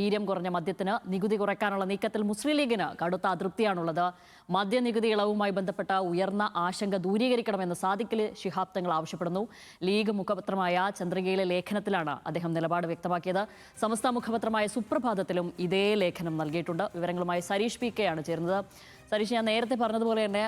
വീര്യം കുറഞ്ഞ മദ്യത്തിന് നികുതി കുറയ്ക്കാനുള്ള നീക്കത്തിൽ മുസ്ലിം ലീഗിന് കടുത്ത അതൃപ്തിയാണുള്ളത്. മദ്യനികുതി ഇളവുമായി ബന്ധപ്പെട്ട ഉയർന്ന ആശങ്ക ദൂരീകരിക്കണമെന്ന് സാദിഖ് ശിഹാബ് തങ്ങൾ ആവശ്യപ്പെടുന്നു. ലീഗ് മുഖപത്രമായ ചന്ദ്രികയിലെ ലേഖനത്തിലാണ് അദ്ദേഹം നിലപാട് വ്യക്തമാക്കിയത്. സമസ്ത മുഖപത്രമായ സുപ്രഭാതത്തിലും ഇതേ ലേഖനം നൽകിയിട്ടുണ്ട്. വിവരങ്ങളുമായി സരീഷ് പി കെ ആണ് ചേരുന്നത്. സരീഷ്, ഞാൻ നേരത്തെ പറഞ്ഞതുപോലെ തന്നെ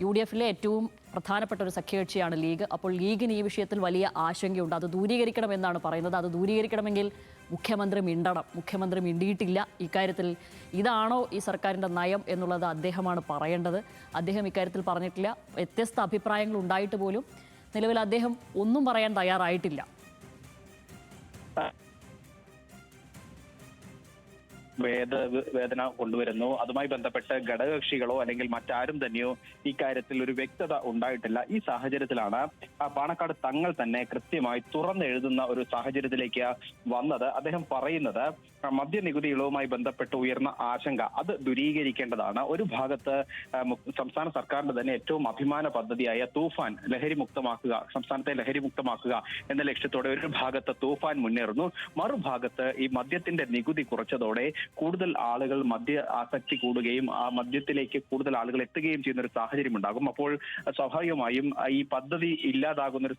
UDF-ലെ ഏറ്റവും പ്രധാനപ്പെട്ട ഒരു സഖ്യകക്ഷിയാണ് ലീഗ്. അപ്പോൾ ലീഗിന് ഈ വിഷയത്തിൽ വലിയ ആശങ്കയുണ്ട്. അത് ദൂരീകരിക്കണമെന്നാണ് പറയുന്നത്. അത് ദൂരീകരിക്കണമെങ്കിൽ മുഖ്യമന്ത്രി മിണ്ടണം. മുഖ്യമന്ത്രി മിണ്ടിയിട്ടില്ല ഇക്കാര്യത്തിൽ. ഇതാണോ ഈ സർക്കാരിൻ്റെ നയം എന്നുള്ളത് അദ്ദേഹമാണ് പറയേണ്ടത്. അദ്ദേഹം ഇക്കാര്യത്തിൽ പറഞ്ഞിട്ടില്ല. വ്യത്യസ്ത അഭിപ്രായങ്ങൾ ഉണ്ടായിട്ട് പോലും നിലവിൽ അദ്ദേഹം ഒന്നും പറയാൻ തയ്യാറായിട്ടില്ല. വേദന കൊണ്ടുവരുന്നു. അതുമായി ബന്ധപ്പെട്ട് ഘടകകക്ഷികളോ അല്ലെങ്കിൽ മറ്റാരും തന്നെയോ ഇക്കാര്യത്തിൽ ഒരു വ്യക്തത ഉണ്ടായിട്ടില്ല. ഈ സാഹചര്യത്തിലാണ് പാണക്കാട് തങ്ങൾ തന്നെ കൃത്യമായി തുറന്നെഴുതുന്ന ഒരു സാഹചര്യത്തിലേക്ക് വന്നത്. അദ്ദേഹം പറയുന്നത് മദ്യനികുതി ഇളവുമായി ബന്ധപ്പെട്ട് ഉയർന്ന ആശങ്ക അത് ദൂരീകരിക്കേണ്ടതാണ്. ഒരു ഭാഗത്ത് സംസ്ഥാന സർക്കാരിന്റെ തന്നെ ഏറ്റവും അഭിമാന പദ്ധതിയായ തൂഫാൻ ലഹരി മുക്തമാക്കുക, സംസ്ഥാനത്തെ ലഹരി മുക്തമാക്കുക എന്ന ലക്ഷ്യത്തോടെ ഒരു ഭാഗത്ത് തൂഫാൻ മുന്നേറുന്നു. മറുഭാഗത്ത് ഈ മദ്യത്തിന്റെ നികുതി കുറച്ചതോടെ കൂടുതൽ ആളുകൾ മദ്യ ആസക്തി കൂടുകയും ആ മദ്യത്തിലേക്ക് കൂടുതൽ ആളുകൾ എത്തുകയും ചെയ്യുന്ന ഒരു സാഹചര്യം ഉണ്ടാകും. അപ്പോൾ സ്വാഭാവികമായും ഈ പദ്ധതി ഇല്ലാതാകുന്ന ഒരു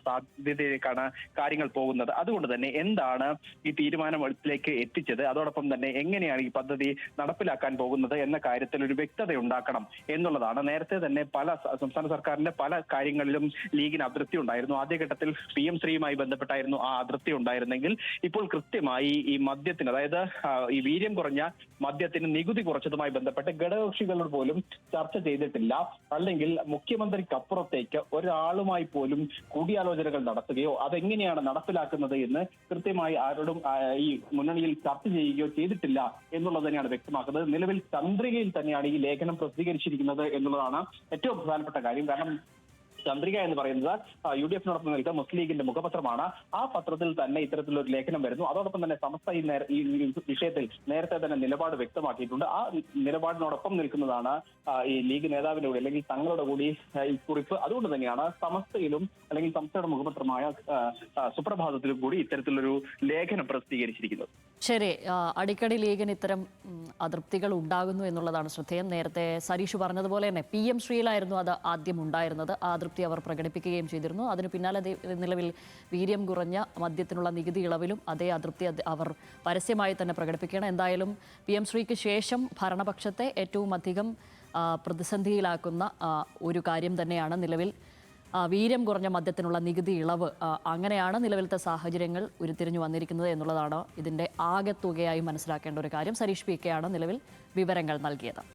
സാധ്യതയിലേക്കാണ് കാര്യങ്ങൾ പോകുന്നത്. അതുകൊണ്ട് തന്നെ എന്താണ് ഈ തീരുമാനത്തിലേക്ക് എത്തിച്ചത്, അതോടൊപ്പം തന്നെ എങ്ങനെയാണ് ഈ പദ്ധതി നടപ്പിലാക്കാൻ പോകുന്നത് എന്ന കാര്യത്തിൽ ഒരു വ്യക്തത ഉണ്ടാക്കണം എന്നുള്ളതാണ്. നേരത്തെ തന്നെ പല സംസ്ഥാന സർക്കാരിന്റെ പല കാര്യങ്ങളിലും ലീഗിന് അതൃപ്തി ഉണ്ടായിരുന്നു. ആദ്യഘട്ടത്തിൽ PM ശ്രീയുമായി ബന്ധപ്പെട്ടായിരുന്നു ആ അതൃപ്തി ഉണ്ടായിരുന്നെങ്കിൽ ഇപ്പോൾ കൃത്യമായി ഈ മദ്യത്തിന്, അതായത് ഈ വീര്യം കുറഞ്ഞ മദ്യത്തിന് നികുതി കുറച്ചതുമായി ബന്ധപ്പെട്ട് ഘടകകക്ഷികളോട് പോലും ചർച്ച ചെയ്തിട്ടില്ല. അല്ലെങ്കിൽ മുഖ്യമന്ത്രിക്കപ്പുറത്തേക്ക് ഒരാളുമായി പോലും കൂടിയാലോചനകൾ നടത്തുകയോ അതെങ്ങനെയാണ് നടപ്പിലാക്കുന്നത് എന്ന് കൃത്യമായി ആരോടും ഈ മുന്നണിയിൽ ചർച്ച ചെയ്യുകയോ ചെയ്തിട്ടില്ല എന്നുള്ളത് തന്നെയാണ് വ്യക്തമാക്കുന്നത്. നിലവിൽ ചന്ദ്രികയിൽ തന്നെയാണ് ഈ ലേഖനം പ്രസിദ്ധീകരിച്ചിരിക്കുന്നത് എന്നുള്ളതാണ് ഏറ്റവും പ്രധാനപ്പെട്ട കാര്യം. കാരണം ചന്ദ്രിക എന്ന് പറയുന്നത് UDF-നോടൊപ്പം നിൽക്കുന്ന മുസ്ലിം ലീഗിന്റെ മുഖപത്രമാണ്. ആ പത്രത്തിൽ തന്നെ ഇത്തരത്തിലൊരു ലേഖനം വരുന്നു. അതോടൊപ്പം തന്നെ സമസ്ത ഈ വിഷയത്തിൽ നേരത്തെ തന്നെ നിലപാട് വ്യക്തമാക്കിയിട്ടുണ്ട്. ആ നിലപാടിനോടൊപ്പം നിൽക്കുന്നതാണ് ഈ ലീഗ് നേതാവിന്റെ കൂടി അല്ലെങ്കിൽ തങ്ങളുടെ കൂടി ഈ കുറിപ്പ്. അതുകൊണ്ട് തന്നെയാണ് സമസ്തയിലും അല്ലെങ്കിൽ സംസ്ഥയുടെ മുഖപത്രമായ സുപ്രഭാതത്തിലും കൂടി ഇത്തരത്തിലൊരു ലേഖനം പ്രസിദ്ധീകരിച്ചിരിക്കുന്നത്. ശരി, അടിക്കടി ലീഗിന് ഇത്തരം അതൃപ്തികൾ ഉണ്ടാകുന്നു എന്നുള്ളതാണ് ശ്രദ്ധേയം. നേരത്തെ സരീഷ് പറഞ്ഞതുപോലെ തന്നെ PM ശ്രീയിലായിരുന്നു അത് ആദ്യം ഉണ്ടായിരുന്നത്. ആ അതൃപ്തി അവർ പ്രകടിപ്പിക്കുകയും ചെയ്തിരുന്നു. അതിന് പിന്നാലെ നിലവിൽ വീര്യം കുറഞ്ഞ മദ്യത്തിനുള്ള നികുതി ഇളവിലും അതേ അതൃപ്തി അവർ പരസ്യമായി തന്നെ പ്രകടിപ്പിക്കണം. എന്തായാലും PM ശ്രീക്ക് ശേഷം ഭരണപക്ഷത്തെ ഏറ്റവും അധികം പ്രതിസന്ധിയിലാക്കുന്ന ഒരു കാര്യം തന്നെയാണ് നിലവിൽ വീര്യം കുറഞ്ഞ മദ്യത്തിനുള്ള നികുതി ഇളവ്. അങ്ങനെയാണ് നിലവിലത്തെ സാഹചര്യങ്ങൾ ഉരുത്തിരിഞ്ഞു വന്നിരിക്കുന്നത് എന്നുള്ളതാണ് ഇതിൻ്റെ ആകെത്തുകയായി മനസ്സിലാക്കേണ്ട ഒരു കാര്യം. സരീഷ് PK ആണ് നിലവിൽ വിവരങ്ങൾ നൽകിയത്.